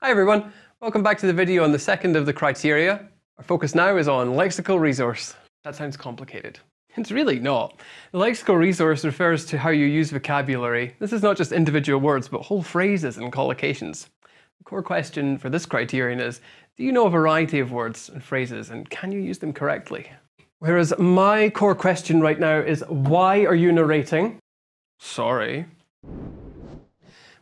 Hi everyone, welcome back to the video on the second of the criteria. Our focus now is on lexical resource. That sounds complicated. It's really not. The lexical resource refers to how you use vocabulary. This is not just individual words, but whole phrases and collocations. The core question for this criterion is, do you know a variety of words and phrases, and can you use them correctly? Whereas my core question right now is, why are you narrating? Sorry.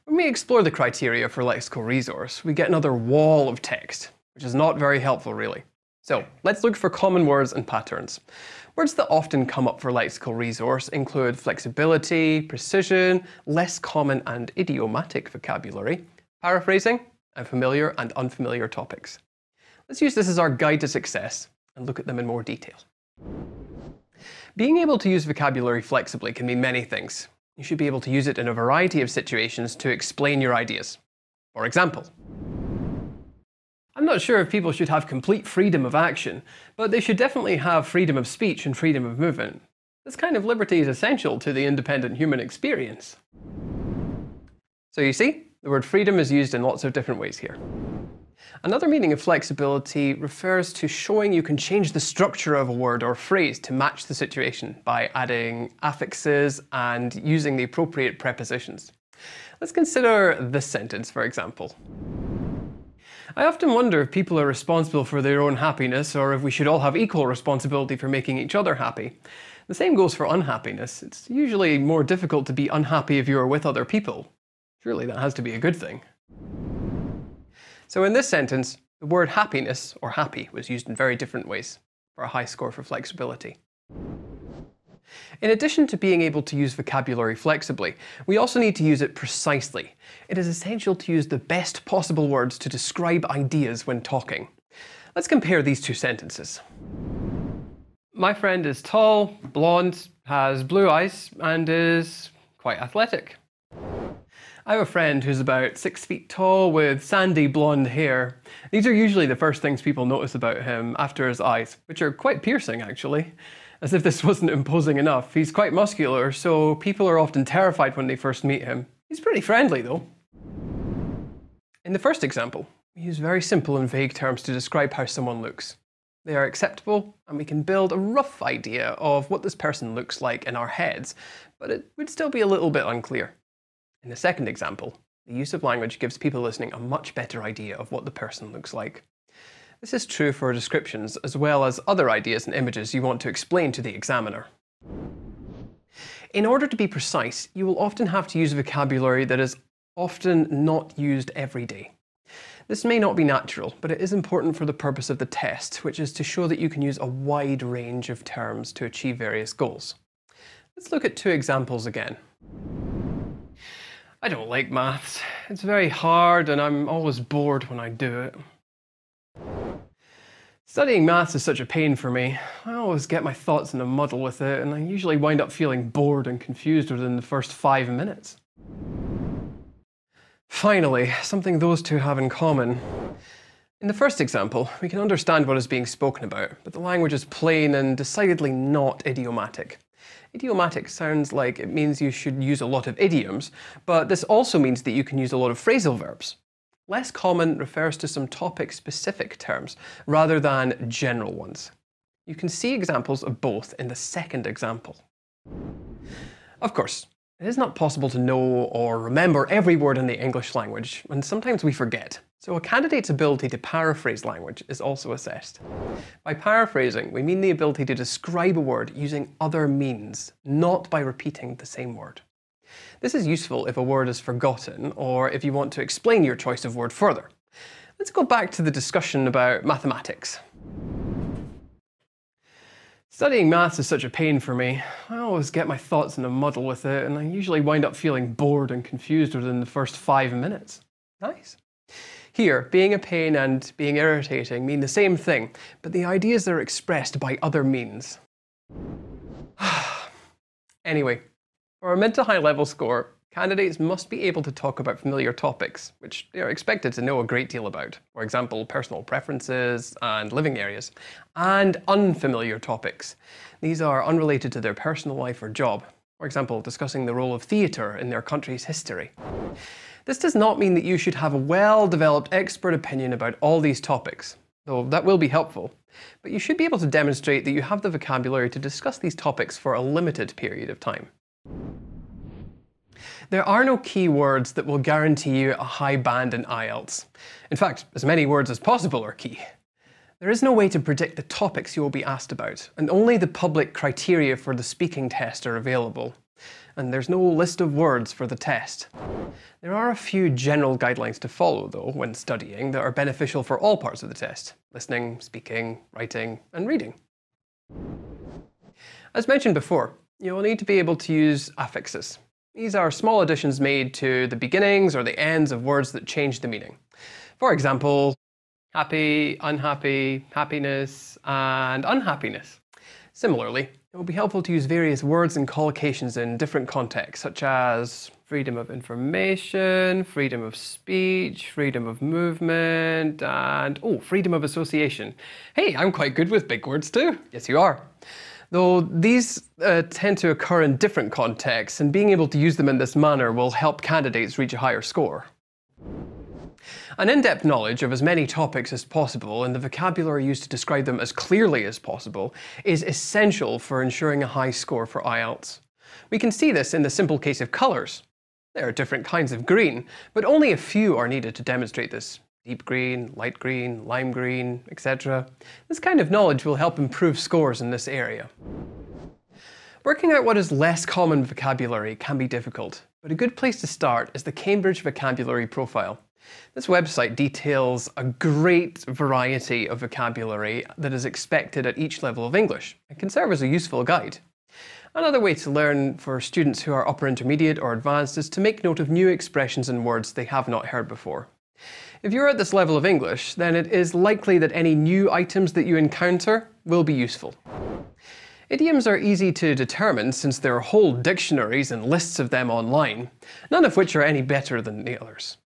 When we explore the criteria for lexical resource, we get another wall of text, which is not very helpful really. So let's look for common words and patterns. Words that often come up for lexical resource include flexibility, precision, less common and idiomatic vocabulary, paraphrasing, and familiar and unfamiliar topics. Let's use this as our guide to success and look at them in more detail. Being able to use vocabulary flexibly can mean many things. You should be able to use it in a variety of situations to explain your ideas. For example, I'm not sure if people should have complete freedom of action, but they should definitely have freedom of speech and freedom of movement. This kind of liberty is essential to the independent human experience. So you see, the word freedom is used in lots of different ways here. Another meaning of flexibility refers to showing you can change the structure of a word or phrase to match the situation by adding affixes and using the appropriate prepositions. Let's consider this sentence, for example. I often wonder if people are responsible for their own happiness, or if we should all have equal responsibility for making each other happy. The same goes for unhappiness. It's usually more difficult to be unhappy if you are with other people. Surely that has to be a good thing. So in this sentence, the word happiness, or happy, was used in very different ways for a high score for flexibility. In addition to being able to use vocabulary flexibly, we also need to use it precisely. It is essential to use the best possible words to describe ideas when talking. Let's compare these two sentences. My friend is tall, blonde, has blue eyes, and is quite athletic. I have a friend who's about 6 feet tall with sandy blonde hair. These are usually the first things people notice about him after his eyes, which are quite piercing actually. As if this wasn't imposing enough, he's quite muscular, so people are often terrified when they first meet him. He's pretty friendly though. In the first example, we use very simple and vague terms to describe how someone looks. They are acceptable, and we can build a rough idea of what this person looks like in our heads, but it would still be a little bit unclear. In the second example, the use of language gives people listening a much better idea of what the person looks like. This is true for descriptions as well as other ideas and images you want to explain to the examiner. In order to be precise, you will often have to use vocabulary that is often not used every day. This may not be natural, but it is important for the purpose of the test, which is to show that you can use a wide range of terms to achieve various goals. Let's look at two examples again. I don't like maths. It's very hard and I'm always bored when I do it. Studying maths is such a pain for me. I always get my thoughts in a muddle with it, and I usually wind up feeling bored and confused within the first 5 minutes. Finally, something those two have in common. In the first example, we can understand what is being spoken about, but the language is plain and decidedly not idiomatic. Idiomatic sounds like it means you should use a lot of idioms, but this also means that you can use a lot of phrasal verbs. Less common refers to some topic-specific terms, rather than general ones. You can see examples of both in the second example. Of course, it is not possible to know or remember every word in the English language, and sometimes we forget. So a candidate's ability to paraphrase language is also assessed. By paraphrasing, we mean the ability to describe a word using other means, not by repeating the same word. This is useful if a word is forgotten, or if you want to explain your choice of word further. Let's go back to the discussion about mathematics. Studying maths is such a pain for me. I always get my thoughts in a muddle with it, and I usually wind up feeling bored and confused within the first 5 minutes. Nice. Here, being a pain and being irritating mean the same thing, but the ideas are expressed by other means. Anyway, for a mid to high level score, candidates must be able to talk about familiar topics, which they are expected to know a great deal about. For example, personal preferences and living areas, and unfamiliar topics. These are unrelated to their personal life or job. For example, discussing the role of theatre in their country's history. This does not mean that you should have a well-developed expert opinion about all these topics, though that will be helpful. But you should be able to demonstrate that you have the vocabulary to discuss these topics for a limited period of time. There are no key words that will guarantee you a high band in IELTS. In fact, as many words as possible are key. There is no way to predict the topics you will be asked about, and only the public criteria for the speaking test are available. And there's no list of words for the test. There are a few general guidelines to follow, though, when studying that are beneficial for all parts of the test: listening, speaking, writing, and reading. As mentioned before, you will need to be able to use affixes. These are small additions made to the beginnings or the ends of words that change the meaning. For example, happy, unhappy, happiness, and unhappiness. Similarly, it will be helpful to use various words and collocations in different contexts, such as freedom of information, freedom of speech, freedom of movement, and freedom of association. Hey, I'm quite good with big words too. Yes, you are. Though these tend to occur in different contexts, and being able to use them in this manner will help candidates reach a higher score. An in-depth knowledge of as many topics as possible and the vocabulary used to describe them as clearly as possible is essential for ensuring a high score for IELTS. We can see this in the simple case of colours. There are different kinds of green, but only a few are needed to demonstrate this. Deep green, light green, lime green, etc. This kind of knowledge will help improve scores in this area. Working out what is less common vocabulary can be difficult, but a good place to start is the Cambridge Vocabulary Profile. This website details a great variety of vocabulary that is expected at each level of English and can serve as a useful guide. Another way to learn for students who are upper intermediate or advanced is to make note of new expressions and words they have not heard before. If you're at this level of English, then it is likely that any new items that you encounter will be useful. Idioms are easy to determine since there are whole dictionaries and lists of them online, none of which are any better than the others.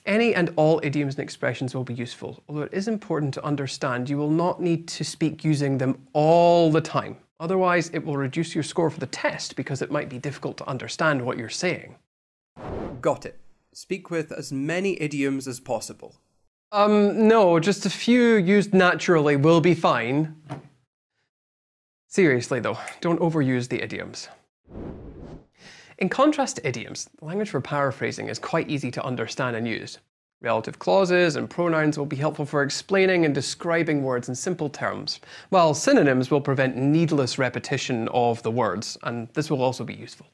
Any and all idioms and expressions will be useful, although it is important to understand you will not need to speak using them all the time. Otherwise, it will reduce your score for the test because it might be difficult to understand what you're saying. Got it. Speak with as many idioms as possible. No, just a few used naturally will be fine. Seriously though, don't overuse the idioms. In contrast to idioms, the language for paraphrasing is quite easy to understand and use. Relative clauses and pronouns will be helpful for explaining and describing words in simple terms, while synonyms will prevent needless repetition of the words, and this will also be useful.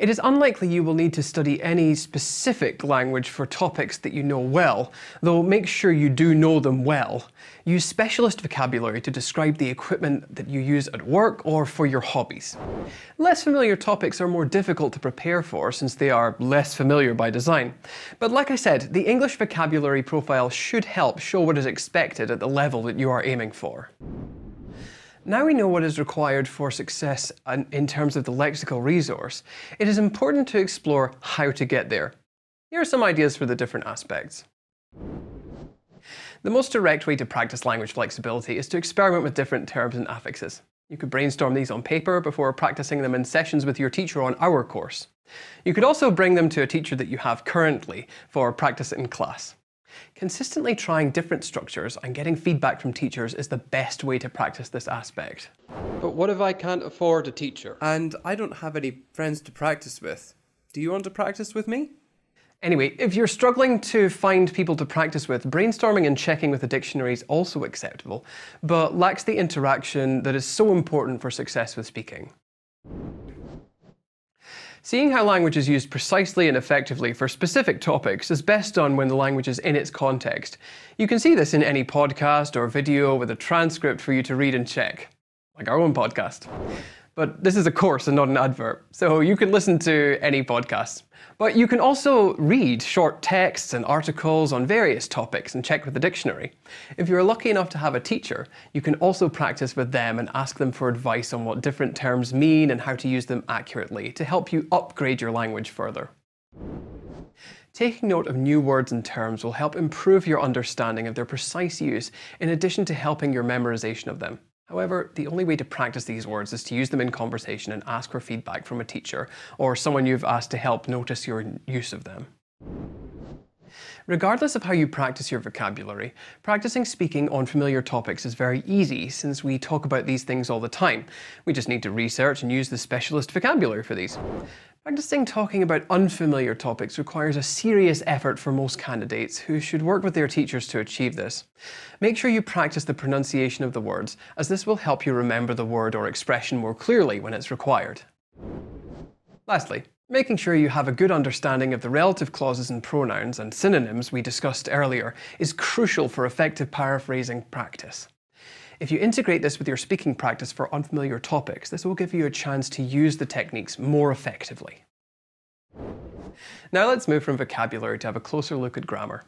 It is unlikely you will need to study any specific language for topics that you know well, though make sure you do know them well. Use specialist vocabulary to describe the equipment that you use at work or for your hobbies. Less familiar topics are more difficult to prepare for since they are less familiar by design. But like I said, the English vocabulary profile should help show what is expected at the level that you are aiming for. Now we know what is required for success in terms of the lexical resource, it is important to explore how to get there. Here are some ideas for the different aspects. The most direct way to practice language flexibility is to experiment with different terms and affixes. You could brainstorm these on paper before practicing them in sessions with your teacher on our course. You could also bring them to a teacher that you have currently for practice in class. Consistently trying different structures and getting feedback from teachers is the best way to practice this aspect. But what if I can't afford a teacher? And I don't have any friends to practice with. Do you want to practice with me? Anyway, if you're struggling to find people to practice with, brainstorming and checking with the dictionary is also acceptable, but lacks the interaction that is so important for success with speaking. Seeing how language is used precisely and effectively for specific topics is best done when the language is in its context. You can see this in any podcast or video with a transcript for you to read and check, like our own podcast. But this is a course and not an advert, so you can listen to any podcast. But you can also read short texts and articles on various topics and check with the dictionary. If you're lucky enough to have a teacher, you can also practice with them and ask them for advice on what different terms mean and how to use them accurately to help you upgrade your language further. Taking note of new words and terms will help improve your understanding of their precise use in addition to helping your memorization of them. However, the only way to practice these words is to use them in conversation and ask for feedback from a teacher or someone you've asked to help notice your use of them. Regardless of how you practice your vocabulary, practicing speaking on familiar topics is very easy since we talk about these things all the time. We just need to research and use the specialist vocabulary for these. Practicing talking about unfamiliar topics requires a serious effort for most candidates who should work with their teachers to achieve this. Make sure you practice the pronunciation of the words, as this will help you remember the word or expression more clearly when it's required. Lastly, making sure you have a good understanding of the relative clauses and pronouns and synonyms we discussed earlier is crucial for effective paraphrasing practice. If you integrate this with your speaking practice for unfamiliar topics, this will give you a chance to use the techniques more effectively. Now let's move from vocabulary to have a closer look at grammar.